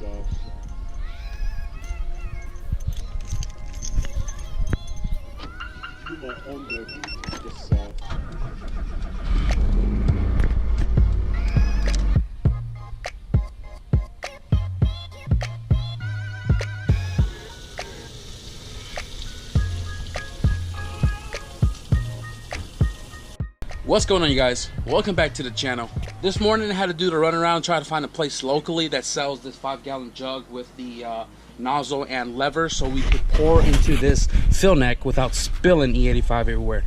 yourself. You are under yourself. What's going on, you guys? Welcome back to the channel. This morning I had to do the run around, try to find a place locally that sells this 5-gallon jug with the nozzle and lever so we could pour into this fill neck without spilling E85 everywhere.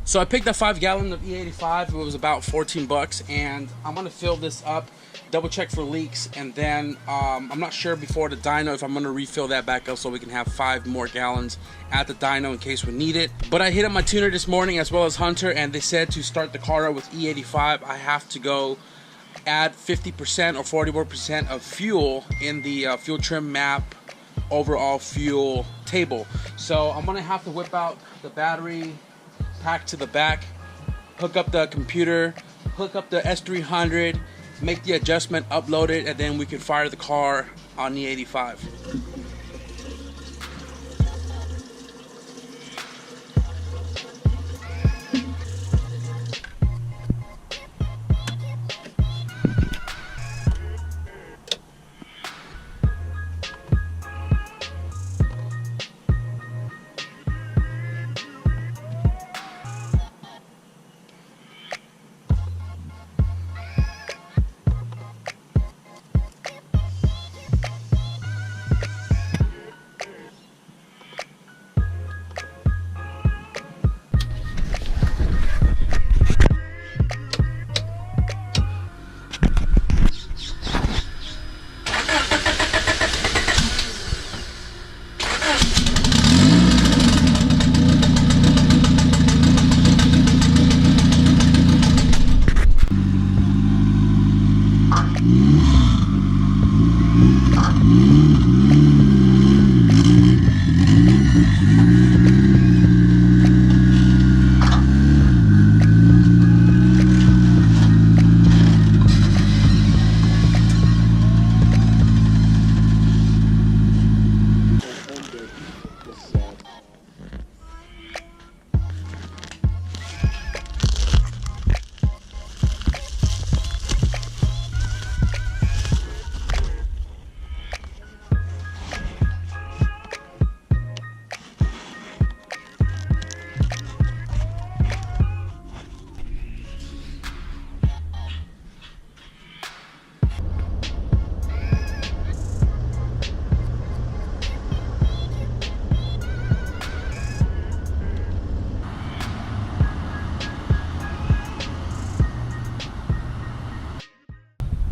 So I picked up 5 gallons of E85. It was about 14 bucks, and I'm gonna fill this up, double check for leaks, and then I'm not sure before the dyno if I'm gonna refill that back up so we can have 5 more gallons at the dyno in case we need it. But I hit up my tuner this morning as well as Hunter, and they said to start the car up with E85 I have to go add 50% or 41% of fuel in the fuel trim map overall fuel table. So I'm gonna have to whip out the battery pack to the back, hook up the computer, hook up the S300, make the adjustment, upload it, and then we can fire the car on the 85.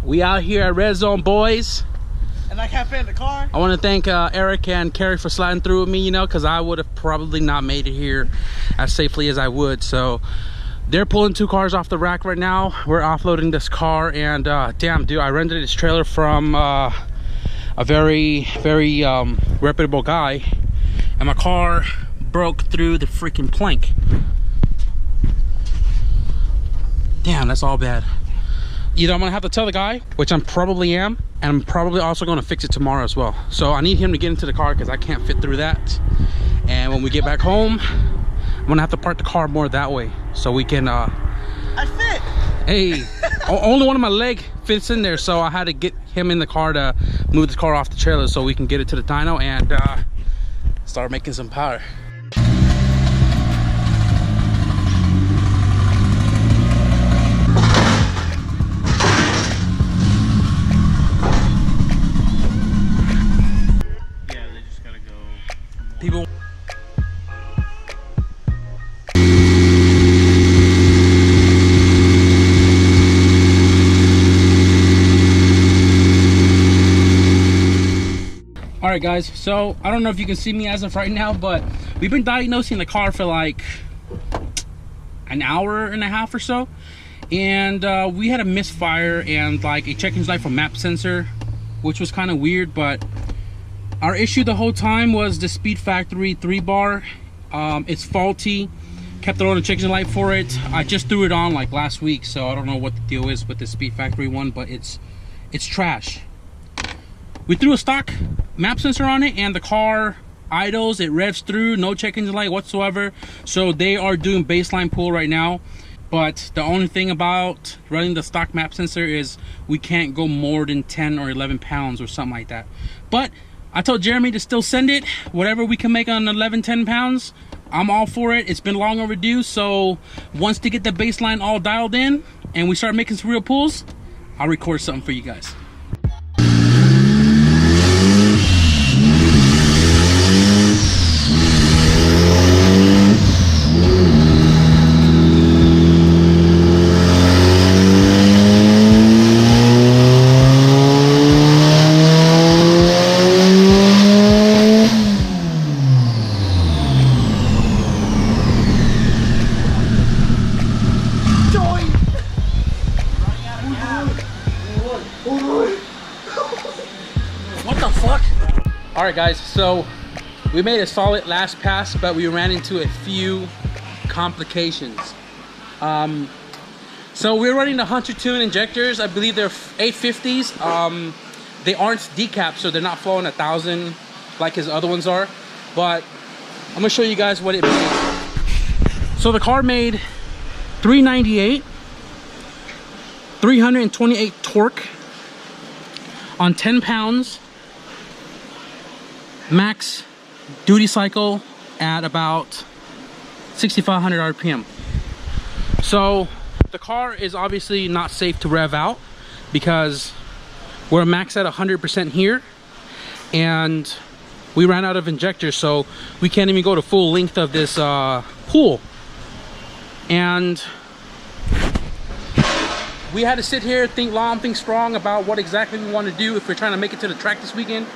We out here at Red Zone, boys. And I can't fit in the car. I want to thank Eric and Carrie for sliding through with me, you know, because I would have probably not made it here as safely as I would. So they're pulling 2 cars off the rack right now. We're offloading this car, and damn, dude, I rented this trailer from a very reputable guy, and my car broke through the freaking plank. Damn, that's all bad. Either I'm gonna have to tell the guy, which I probably am, and I'm probably also gonna fix it tomorrow as well. So I need him to get into the car because I can't fit through that. And when we get back home, I'm gonna have to park the car more that way so we can I fit. Hey, only one of my leg fits in there, so I had to get him in the car to move the car off the trailer so we can get it to the dyno and start making some power. People. All right, guys, so I don't know if you can see me as of right now, but we've been diagnosing the car for like an hour and a half or so, and we had a misfire and like a check engine light from map sensor, which was kind of weird. But our issue the whole time was the Speed Factory 3-bar. It's faulty. Kept throwing a check engine light for it. I just threw it on like last week, so I don't know what the deal is with the Speed Factory one, but it's trash. we threw a stock map sensor on it, and the car idles, it revs through, no check engine light whatsoever. So they are doing baseline pull right now. But the only thing about running the stock map sensor is we can't go more than 10 or 11 pounds or something like that. But I told Jeremy to still send it. Whatever we can make on 11, 10 pounds, I'm all for it. It's been long overdue. So once they get the baseline all dialed in and we start making some real pulls, I'll record something for you guys. What the fuck? All right, guys, so we made a solid last pass, but we ran into a few complications. So we're running the Hunter Tune injectors. I believe they're 850s. They aren't decapped, so they're not flowing 1,000 like his other ones are. But I'm gonna show you guys what it made. So the car made 398, 328 torque on 10 pounds, max duty cycle at about 6,500 RPM. So the car is obviously not safe to rev out because we're max at 100% here, and we ran out of injectors, so we can't even go to full length of this pool. And we had to sit here, think long, think strong about what exactly we want to do if we're trying to make it to the track this weekend.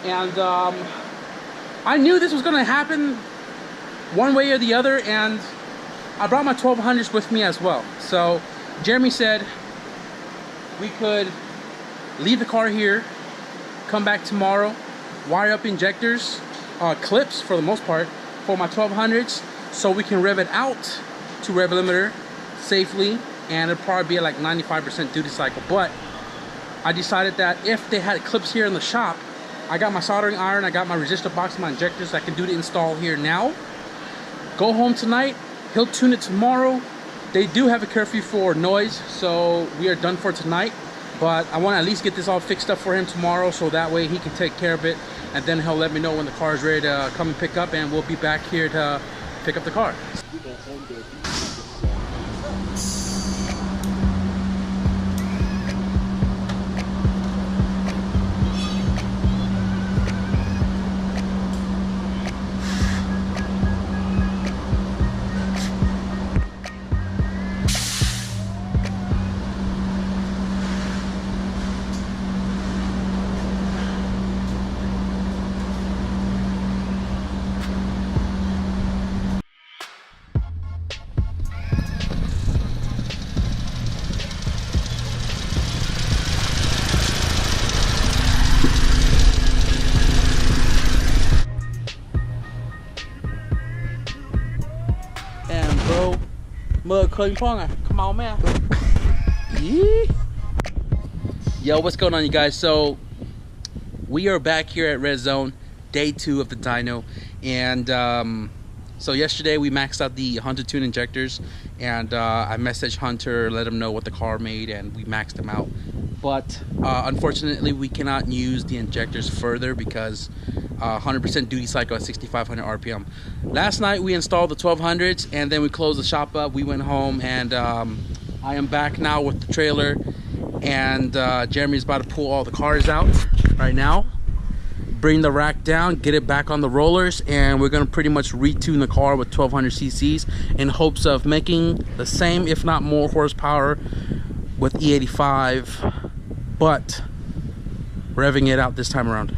And I knew this was going to happen one way or the other, and I brought my 1200s with me as well. So Jeremy said we could leave the car here, come back tomorrow, wire up injectors, clips for the most part, for my 1200s, so we can rev it out to rev limiter safely, and it'll probably be at like 95% duty cycle. But I decided that if they had clips here in the shop, I got my soldering iron, I got my resistor box, my injectors, I can do the install here now. Go home tonight, he'll tune it tomorrow. They do have a curfew for noise, so we are done for tonight. But I want to at least get this all fixed up for him tomorrow, so that way he can take care of it, and then he'll let me know when the car is ready to come and pick up, and we'll be back here to pick up the car. Come on, man. Yo, what's going on, you guys? So we are back here at Red Zone, day 2 of the dyno, and so yesterday we maxed out the Hunter Tune injectors, and I messaged Hunter, let him know what the car made, and we maxed them out. But unfortunately we cannot use the injectors further because 100% duty cycle at 6,500 RPM. Last night we installed the 1200s, and then we closed the shop up. We went home, and I am back now with the trailer, and Jeremy's about to pull all the cars out right now, bring the rack down, get it back on the rollers, and we're gonna pretty much retune the car with 1200 cc's in hopes of making the same, if not more, horsepower with E85, but revving it out this time around.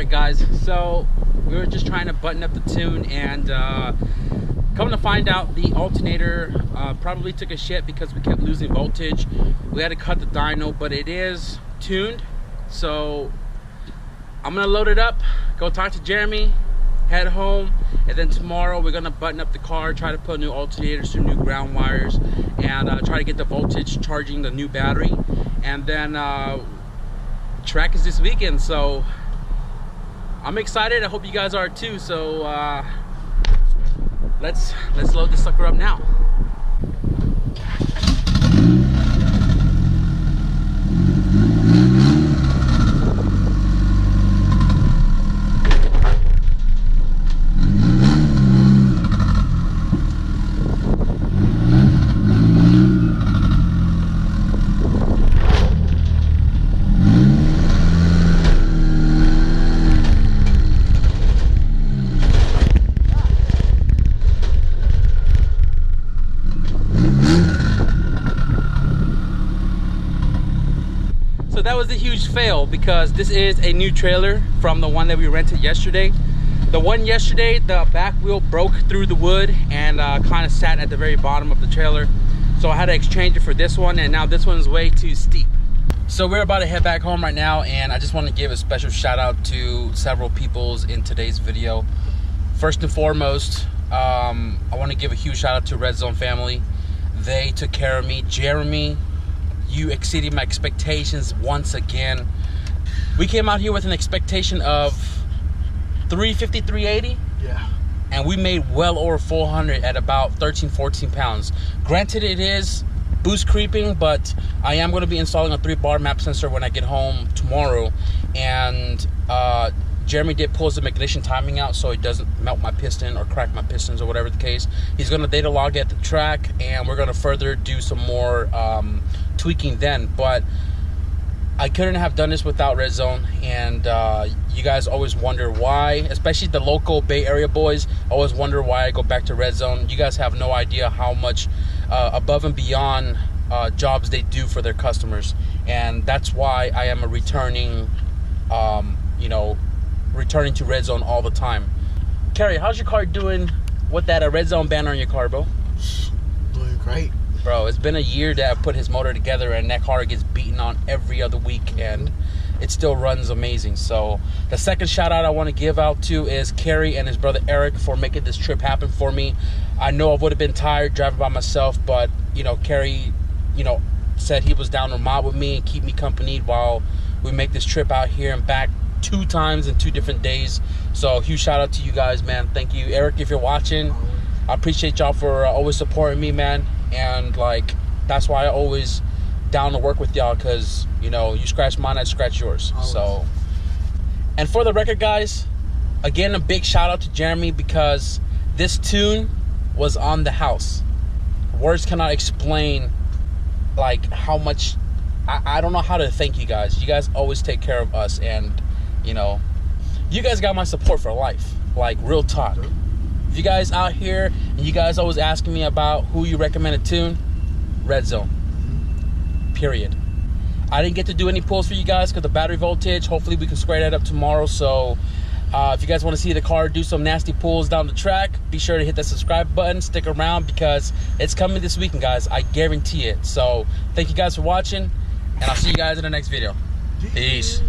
Alright guys, so we were just trying to button up the tune, and come to find out the alternator probably took a shit because we kept losing voltage. We had to cut the dyno, but it is tuned. So I'm gonna load it up, go talk to Jeremy, head home, and then tomorrow we're gonna button up the car, try to put new alternators, some new ground wires, and try to get the voltage charging the new battery. And then track is this weekend, so I'm excited. I hope you guys are too. So let's load this sucker up now. So that was a huge fail because this is a new trailer from the one that we rented yesterday. The one yesterday, the back wheel broke through the wood and kind of sat at the very bottom of the trailer. So I had to exchange it for this one, and now this one's way too steep. So we're about to head back home right now, and I just want to give a special shout out to several peoples in today's video. First and foremost, I want to give a huge shout out to Red Zone family. They took care of me. Jeremy, you exceeded my expectations once again. We came out here with an expectation of 350, 380. Yeah. And we made well over 400 at about 13, 14 pounds. Granted, it is boost creeping, but I am going to be installing a 3-bar map sensor when I get home tomorrow. And Jeremy did pull some ignition timing out so it doesn't melt my piston or crack my pistons or whatever the case. He's going to data log at the track, and we're going to further do some more tweaking then. But I couldn't have done this without Red Zone, and you guys always wonder why, especially the local Bay Area boys always wonder why I go back to Red Zone. You guys have no idea how much above and beyond jobs they do for their customers, and that's why I am a returning returning to Red Zone all the time. Kerry, how's your car doing with that Red Zone banner on your car, bro? Doing great. Bro, it's been a year that I've put his motor together, and that car gets beaten on every other week, and it still runs amazing. So the second shout out I want to give out to is Kerry and his brother Eric for making this trip happen for me. I know I would have been tired driving by myself, but Kerry said he was down to mod with me and keep me company while we make this trip out here and back 2 times in 2 different days. So huge shout out to you guys, man. Thank you, Eric, if you're watching. I appreciate y'all for always supporting me, man. And that's why I always down to work with y'all, because you scratch mine, I scratch yours. Always. So, and for the record, guys, again, a big shout out to Jeremy, because this tune was on the house. Words cannot explain how much I don't know how to thank you guys. You guys always take care of us, and you guys got my support for life, real talk. If you guys out here and you guys always asking me about who you recommend a tune, Red Zone. Period. I didn't get to do any pulls for you guys because the battery voltage. Hopefully we can square that up tomorrow. So if you guys want to see the car do some nasty pulls down the track, be sure to hit that subscribe button. Stick around because it's coming this weekend, guys. I guarantee it. So thank you guys for watching, and I'll see you guys in the next video. Peace.